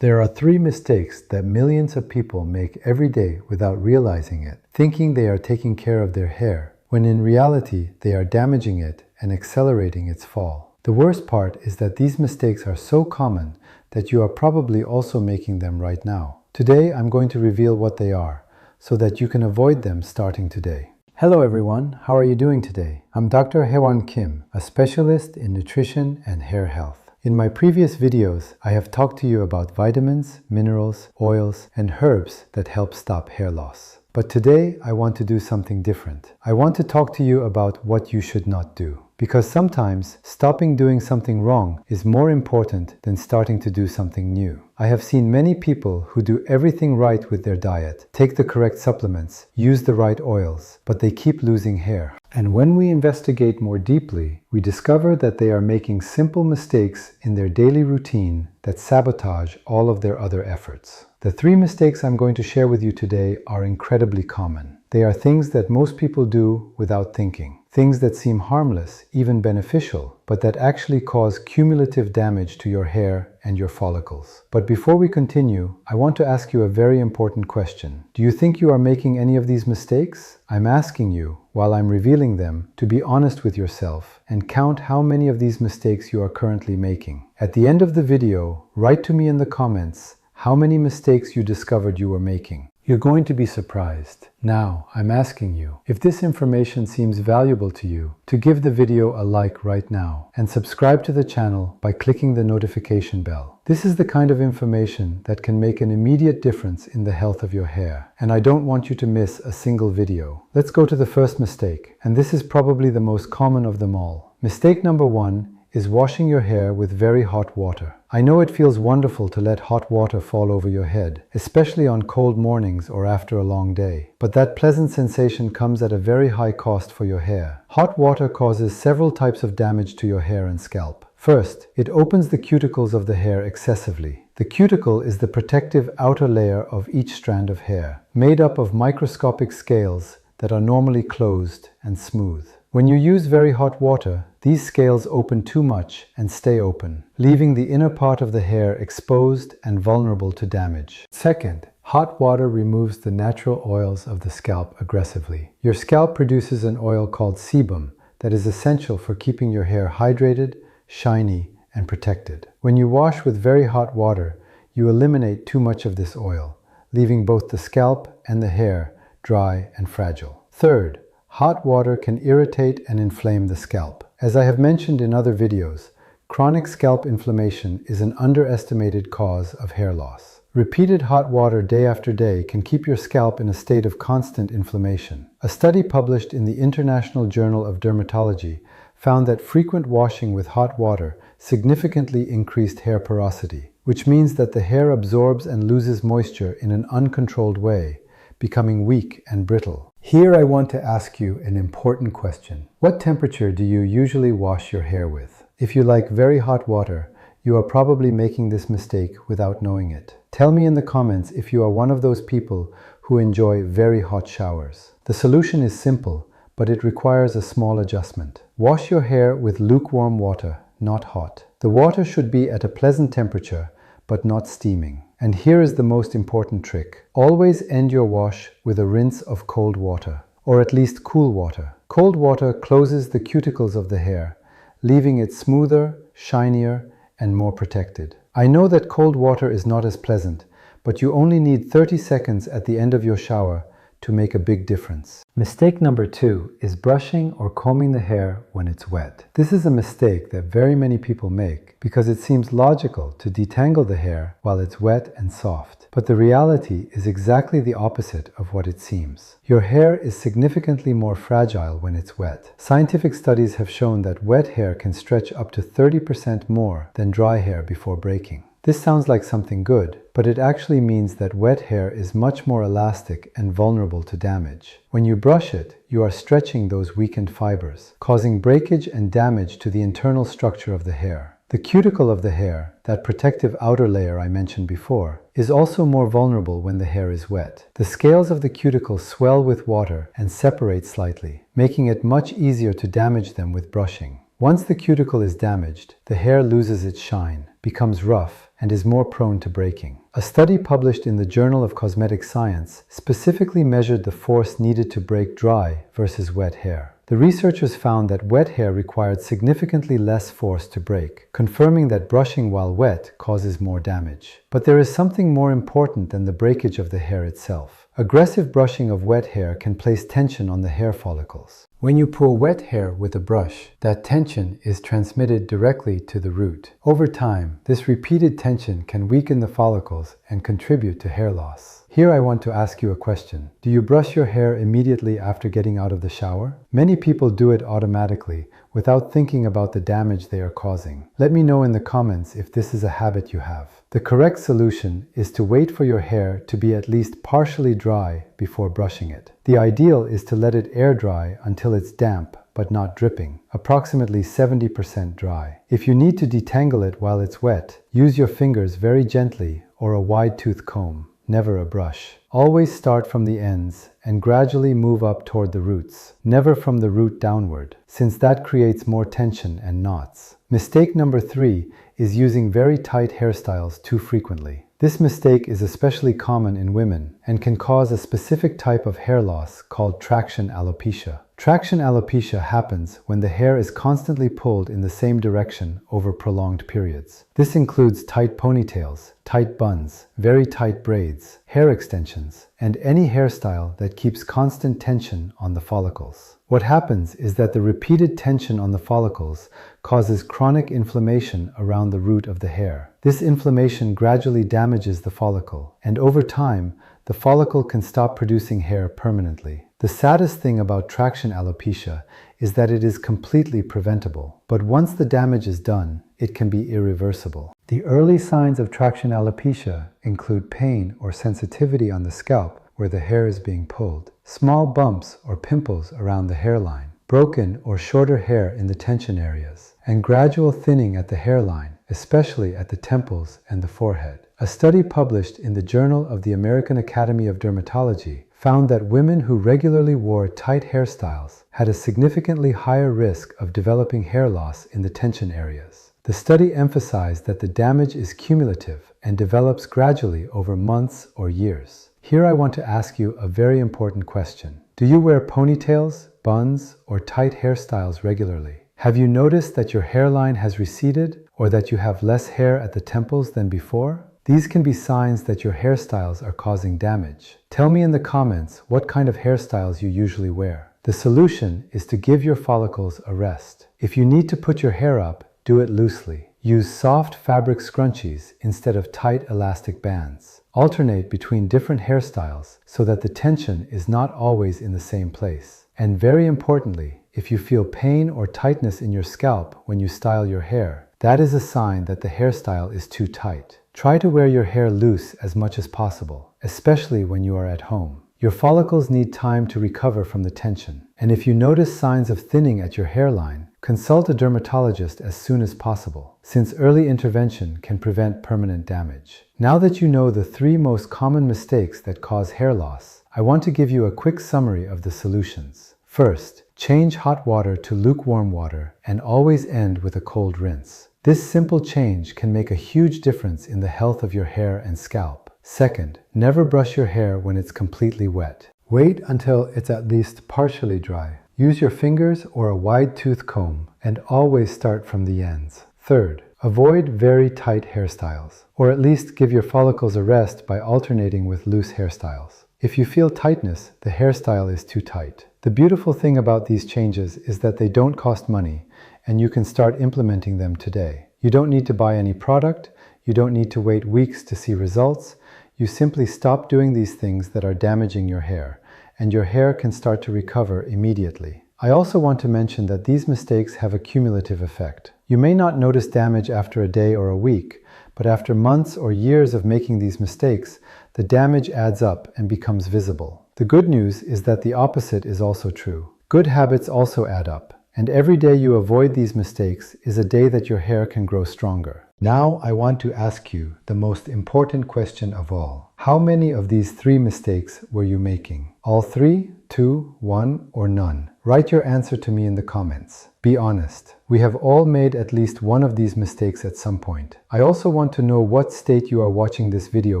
There are three mistakes that millions of people make every day without realizing it, thinking they are taking care of their hair, when in reality they are damaging it and accelerating its fall. The worst part is that these mistakes are so common that you are probably also making them right now. Today I'm going to reveal what they are, so that you can avoid them starting today. Hello everyone, how are you doing today? I'm Dr. Haewon Kim, a specialist in nutrition and hair health. In my previous videos, I have talked to you about vitamins, minerals, oils, and herbs that help stop hair loss. But today, I want to do something different. I want to talk to you about what you should not do. Because sometimes, stopping doing something wrong is more important than starting to do something new. I have seen many people who do everything right with their diet, take the correct supplements, use the right oils, but they keep losing hair. And when we investigate more deeply, we discover that they are making simple mistakes in their daily routine that sabotage all of their other efforts. The three mistakes I'm going to share with you today are incredibly common. They are things that most people do without thinking. Things that seem harmless, even beneficial, but that actually cause cumulative damage to your hair and your follicles. But before we continue, I want to ask you a very important question. Do you think you are making any of these mistakes? I'm asking you, while I'm revealing them, to be honest with yourself and count how many of these mistakes you are currently making. At the end of the video, write to me in the comments how many mistakes you discovered you were making. You're going to be surprised. Now, I'm asking you, if this information seems valuable to you, to give the video a like right now and subscribe to the channel by clicking the notification bell. This is the kind of information that can make an immediate difference in the health of your hair, and I don't want you to miss a single video. Let's go to the first mistake, and this is probably the most common of them all. Mistake number 1 is washing your hair with very hot water. I know it feels wonderful to let hot water fall over your head, especially on cold mornings or after a long day. But that pleasant sensation comes at a very high cost for your hair. Hot water causes several types of damage to your hair and scalp. First, it opens the cuticles of the hair excessively. The cuticle is the protective outer layer of each strand of hair, made up of microscopic scales that are normally closed and smooth. When you use very hot water, these scales open too much and stay open, leaving the inner part of the hair exposed and vulnerable to damage. Second, hot water removes the natural oils of the scalp aggressively. Your scalp produces an oil called sebum that is essential for keeping your hair hydrated, shiny, and protected. When you wash with very hot water, you eliminate too much of this oil, leaving both the scalp and the hair dry and fragile. Third, hot water can irritate and inflame the scalp. As I have mentioned in other videos, chronic scalp inflammation is an underestimated cause of hair loss. Repeated hot water day after day can keep your scalp in a state of constant inflammation. A study published in the International Journal of Dermatology found that frequent washing with hot water significantly increased hair porosity, which means that the hair absorbs and loses moisture in an uncontrolled way, becoming weak and brittle. Here I want to ask you an important question. What temperature do you usually wash your hair with? If you like very hot water, you are probably making this mistake without knowing it. Tell me in the comments if you are one of those people who enjoy very hot showers. The solution is simple, but it requires a small adjustment. Wash your hair with lukewarm water, not hot. The water should be at a pleasant temperature, but not steaming. And here is the most important trick. Always end your wash with a rinse of cold water, or at least cool water. Cold water closes the cuticles of the hair, leaving it smoother, shinier, and more protected. I know that cold water is not as pleasant, but you only need 30 seconds at the end of your shower to make a big difference. Mistake number 2 is brushing or combing the hair when it's wet. This is a mistake that very many people make because it seems logical to detangle the hair while it's wet and soft. But the reality is exactly the opposite of what it seems. Your hair is significantly more fragile when it's wet. Scientific studies have shown that wet hair can stretch up to 30% more than dry hair before breaking. This sounds like something good, but it actually means that wet hair is much more elastic and vulnerable to damage. When you brush it, you are stretching those weakened fibers, causing breakage and damage to the internal structure of the hair. The cuticle of the hair, that protective outer layer I mentioned before, is also more vulnerable when the hair is wet. The scales of the cuticle swell with water and separate slightly, making it much easier to damage them with brushing. Once the cuticle is damaged, the hair loses its shine, becomes rough, and is more prone to breaking. A study published in the Journal of Cosmetic Science specifically measured the force needed to break dry versus wet hair. The researchers found that wet hair required significantly less force to break, confirming that brushing while wet causes more damage. But there is something more important than the breakage of the hair itself. Aggressive brushing of wet hair can place tension on the hair follicles. When you pull wet hair with a brush, that tension is transmitted directly to the root. Over time, this repeated tension can weaken the follicles and contribute to hair loss. Here I want to ask you a question. Do you brush your hair immediately after getting out of the shower? Many people do it automatically, without thinking about the damage they are causing. Let me know in the comments if this is a habit you have. The correct solution is to wait for your hair to be at least partially dry before brushing it. The ideal is to let it air dry until it's damp but not dripping, approximately 70% dry. If you need to detangle it while it's wet, use your fingers very gently or a wide-tooth comb, never a brush. Always start from the ends and gradually move up toward the roots, never from the root downward, since that creates more tension and knots. Mistake number 3 is using very tight hairstyles too frequently. This mistake is especially common in women and can cause a specific type of hair loss called traction alopecia. Traction alopecia happens when the hair is constantly pulled in the same direction over prolonged periods. This includes tight ponytails, tight buns, very tight braids, hair extensions, and any hairstyle that keeps constant tension on the follicles. What happens is that the repeated tension on the follicles causes chronic inflammation around the root of the hair. This inflammation gradually damages the follicle, and over time, the follicle can stop producing hair permanently. The saddest thing about traction alopecia is that it is completely preventable, but once the damage is done, it can be irreversible. The early signs of traction alopecia include pain or sensitivity on the scalp where the hair is being pulled, small bumps or pimples around the hairline, broken or shorter hair in the tension areas, and gradual thinning at the hairline, especially at the temples and the forehead. A study published in the Journal of the American Academy of Dermatology found that women who regularly wore tight hairstyles had a significantly higher risk of developing hair loss in the tension areas. The study emphasized that the damage is cumulative and develops gradually over months or years. Here I want to ask you a very important question. Do you wear ponytails, buns, or tight hairstyles regularly? Have you noticed that your hairline has receded or that you have less hair at the temples than before? These can be signs that your hairstyles are causing damage. Tell me in the comments what kind of hairstyles you usually wear. The solution is to give your follicles a rest. If you need to put your hair up, do it loosely. Use soft fabric scrunchies instead of tight elastic bands. Alternate between different hairstyles so that the tension is not always in the same place. And very importantly, if you feel pain or tightness in your scalp when you style your hair, that is a sign that the hairstyle is too tight. Try to wear your hair loose as much as possible, especially when you are at home. Your follicles need time to recover from the tension, and if you notice signs of thinning at your hairline, consult a dermatologist as soon as possible, since early intervention can prevent permanent damage. Now that you know the 3 most common mistakes that cause hair loss, I want to give you a quick summary of the solutions. First, change hot water to lukewarm water and always end with a cold rinse. This simple change can make a huge difference in the health of your hair and scalp. Second, never brush your hair when it's completely wet. Wait until it's at least partially dry. Use your fingers or a wide-tooth comb and always start from the ends. Third, avoid very tight hairstyles, or at least give your follicles a rest by alternating with loose hairstyles. If you feel tightness, the hairstyle is too tight. The beautiful thing about these changes is that they don't cost money, and you can start implementing them today. You don't need to buy any product, you don't need to wait weeks to see results. You simply stop doing these things that are damaging your hair, and your hair can start to recover immediately. I also want to mention that these mistakes have a cumulative effect. You may not notice damage after a day or a week, but after months or years of making these mistakes, the damage adds up and becomes visible. The good news is that the opposite is also true. Good habits also add up, and every day you avoid these mistakes is a day that your hair can grow stronger. Now I want to ask you the most important question of all. How many of these 3 mistakes were you making? All 3, 2, 1, or none? Write your answer to me in the comments. Be honest. We have all made at least one of these mistakes at some point. I also want to know what state you are watching this video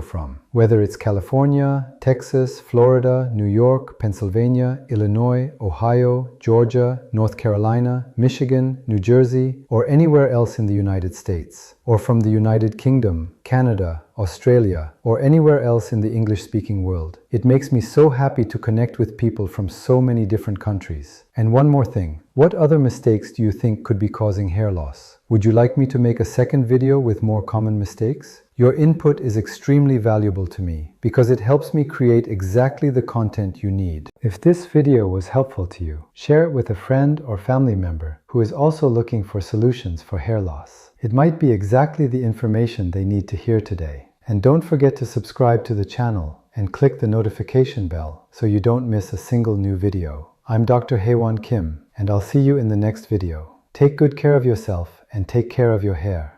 from. Whether it's California, Texas, Florida, New York, Pennsylvania, Illinois, Ohio, Georgia, North Carolina, Michigan, New Jersey, or anywhere else in the United States. Or from the United Kingdom, Canada, Australia, or anywhere else in the English-speaking world. It makes me so happy to connect with people from so many different countries. And one more thing. What other mistakes do you think could be causing hair loss? Would you like me to make a second video with more common mistakes? Your input is extremely valuable to me because it helps me create exactly the content you need. If this video was helpful to you, share it with a friend or family member who is also looking for solutions for hair loss. It might be exactly the information they need to hear today. And don't forget to subscribe to the channel and click the notification bell so you don't miss a single new video. I'm Dr. Haewon Kim, and I'll see you in the next video. Take good care of yourself and take care of your hair.